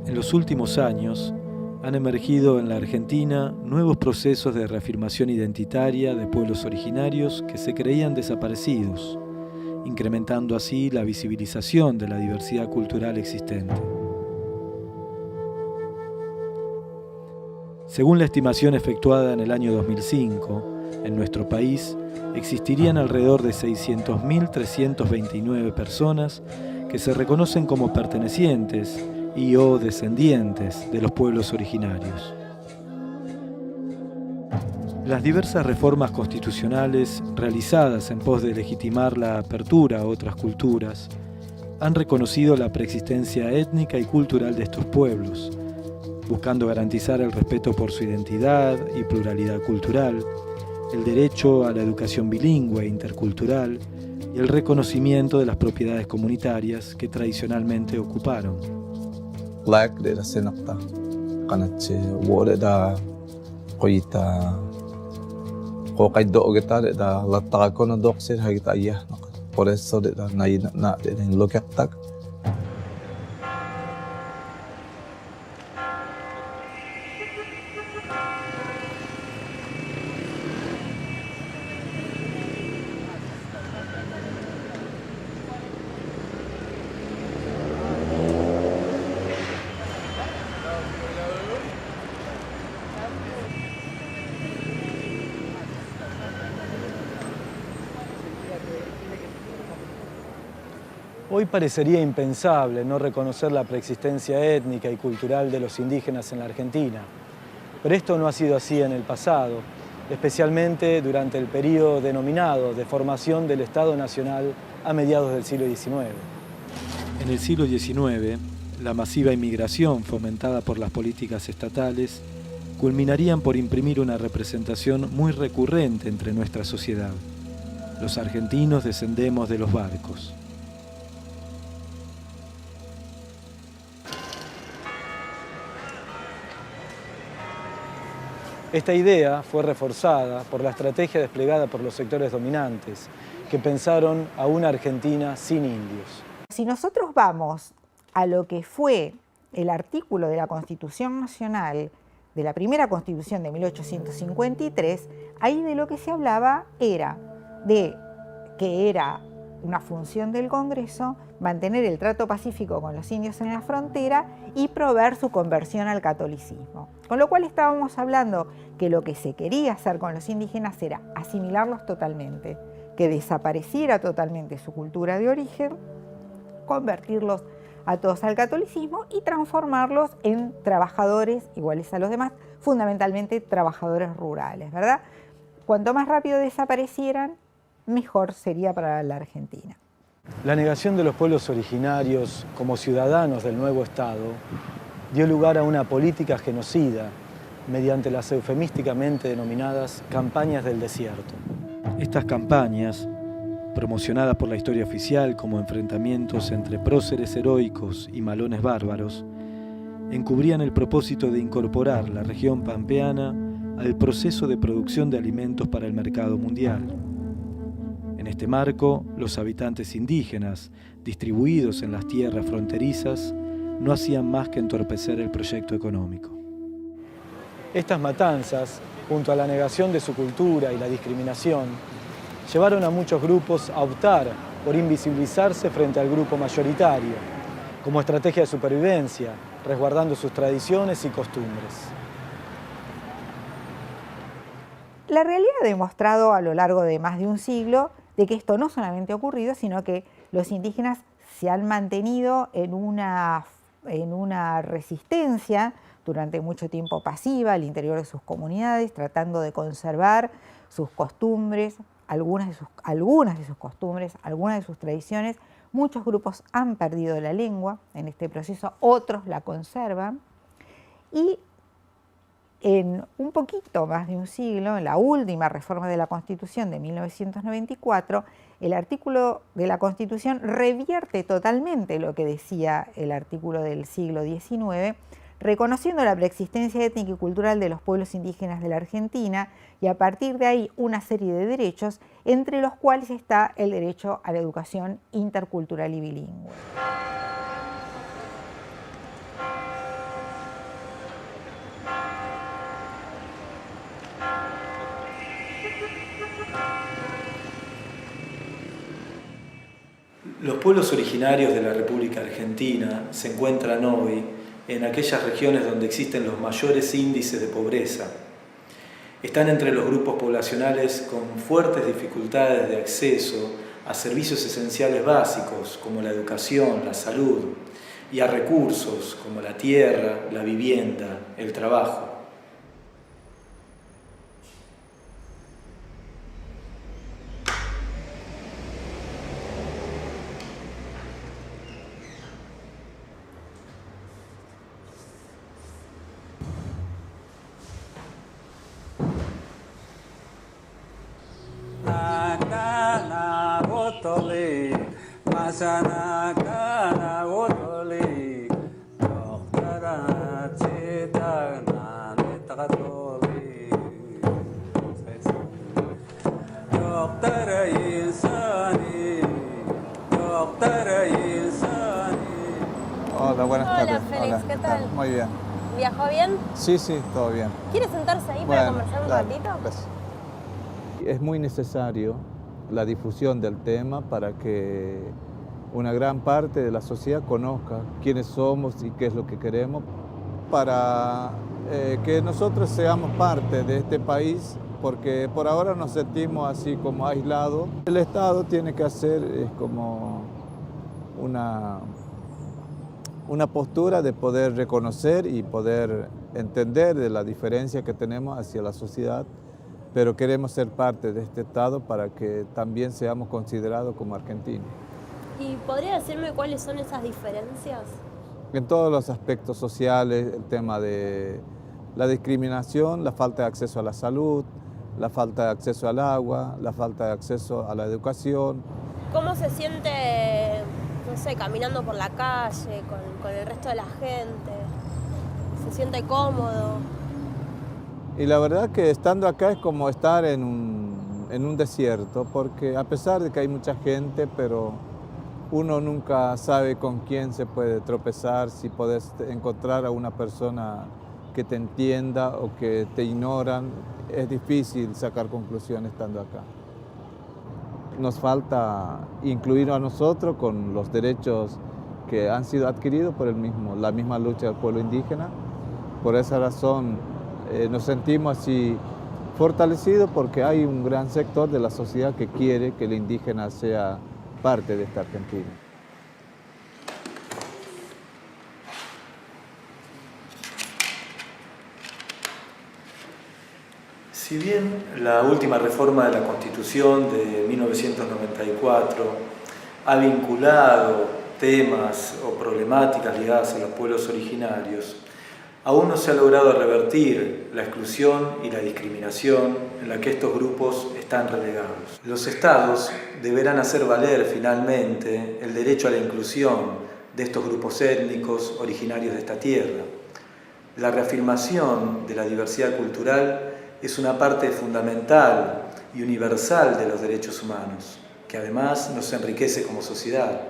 En los últimos años han emergido en la Argentina nuevos procesos de reafirmación identitaria de pueblos originarios que se creían desaparecidos, incrementando así la visibilización de la diversidad cultural existente. Según la estimación efectuada en el año 2005, en nuestro país existirían alrededor de 600.329 personas que se reconocen como pertenecientes y o descendientes de los pueblos originarios. Las diversas reformas constitucionales realizadas en pos de legitimar la apertura a otras culturas han reconocido la preexistencia étnica y cultural de estos pueblos, buscando garantizar el respeto por su identidad y pluralidad cultural, el derecho a la educación bilingüe e intercultural y el reconocimiento de las propiedades comunitarias que tradicionalmente ocuparon. Black de la senakta, kanatse wole da koita, kokaido kita da latta kono doxer hagita iya, por eso de da na de lokatak. Hoy parecería impensable no reconocer la preexistencia étnica y cultural de los indígenas en la Argentina, pero esto no ha sido así en el pasado, especialmente durante el periodo denominado de formación del Estado Nacional a mediados del siglo XIX. En el siglo XIX, la masiva inmigración fomentada por las políticas estatales culminarían por imprimir una representación muy recurrente entre nuestra sociedad. Los argentinos descendemos de los barcos. Esta idea fue reforzada por la estrategia desplegada por los sectores dominantes, que pensaron a una Argentina sin indios. Si nosotros vamos a lo que fue el artículo de la Constitución Nacional, de la primera Constitución de 1853, ahí de lo que se hablaba era de que era una función del Congreso mantener el trato pacífico con los indios en la frontera y proveer su conversión al catolicismo. Con lo cual estábamos hablando que lo que se quería hacer con los indígenas era asimilarlos totalmente, que desapareciera totalmente su cultura de origen, convertirlos a todos al catolicismo y transformarlos en trabajadores iguales a los demás, fundamentalmente trabajadores rurales, ¿verdad? Cuanto más rápido desaparecieran, mejor sería para la Argentina. La negación de los pueblos originarios como ciudadanos del nuevo Estado dio lugar a una política genocida mediante las eufemísticamente denominadas campañas del desierto. Estas campañas, promocionadas por la historia oficial como enfrentamientos entre próceres heroicos y malones bárbaros, encubrían el propósito de incorporar la región pampeana al proceso de producción de alimentos para el mercado mundial. En este marco, los habitantes indígenas, distribuidos en las tierras fronterizas, no hacían más que entorpecer el proyecto económico. Estas matanzas, junto a la negación de su cultura y la discriminación, llevaron a muchos grupos a optar por invisibilizarse frente al grupo mayoritario, como estrategia de supervivencia, resguardando sus tradiciones y costumbres. La realidad ha demostrado a lo largo de más de un siglo de que esto no solamente ha ocurrido, sino que los indígenas se han mantenido en una resistencia durante mucho tiempo pasiva al interior de sus comunidades, tratando de conservar sus costumbres, algunas de sus costumbres, algunas de sus tradiciones. Muchos grupos han perdido la lengua en este proceso, otros la conservan. Y en un poquito más de un siglo, en la última reforma de la Constitución de 1994, el artículo de la Constitución revierte totalmente lo que decía el artículo del siglo XIX, reconociendo la preexistencia étnica y cultural de los pueblos indígenas de la Argentina y a partir de ahí una serie de derechos, entre los cuales está el derecho a la educación intercultural y bilingüe. Los pueblos originarios de la República Argentina se encuentran hoy en aquellas regiones donde existen los mayores índices de pobreza. Están entre los grupos poblacionales con fuertes dificultades de acceso a servicios esenciales básicos como la educación, la salud, y a recursos como la tierra, la vivienda, el trabajo. Hola, buenas Hola, tardes. Félix, Hola, ¿qué tal? Muy bien. ¿Viajó bien? Sí, sí, todo bien. ¿Quiere sentarse ahí Bueno, para conversar un dale, ratito? gracias. Es muy necesario la difusión del tema para que una gran parte de la sociedad conozca quiénes somos y qué es lo que queremos, para que nosotros seamos parte de este país, porque por ahora nos sentimos así como aislados. El Estado tiene que hacer como una postura de poder reconocer y poder entender de la diferencia que tenemos hacia la sociedad, pero queremos ser parte de este Estado para que también seamos considerados como argentinos. ¿Y podría decirme cuáles son esas diferencias? En todos los aspectos sociales, el tema de la discriminación, la falta de acceso a la salud, la falta de acceso al agua, la falta de acceso a la educación. ¿Cómo se siente, no sé, caminando por la calle con el resto de la gente? ¿Se siente cómodo? Y la verdad que estando acá es como estar en un desierto, porque a pesar de que hay mucha gente, pero uno nunca sabe con quién se puede tropezar, si puedes encontrar a una persona que te entienda o que te ignoran. Es difícil sacar conclusiones estando acá. Nos falta incluir a nosotros con los derechos que han sido adquiridos por la misma lucha del pueblo indígena. Por esa razón nos sentimos así fortalecidos, porque hay un gran sector de la sociedad que quiere que el indígena sea parte de esta Argentina. Si bien la última reforma de la Constitución de 1994 ha vinculado temas o problemáticas ligadas a los pueblos originarios, aún no se ha logrado revertir la exclusión y la discriminación en la que estos grupos están relegados. Los estados deberán hacer valer finalmente el derecho a la inclusión de estos grupos étnicos originarios de esta tierra. La reafirmación de la diversidad cultural es una parte fundamental y universal de los derechos humanos, que además nos enriquece como sociedad.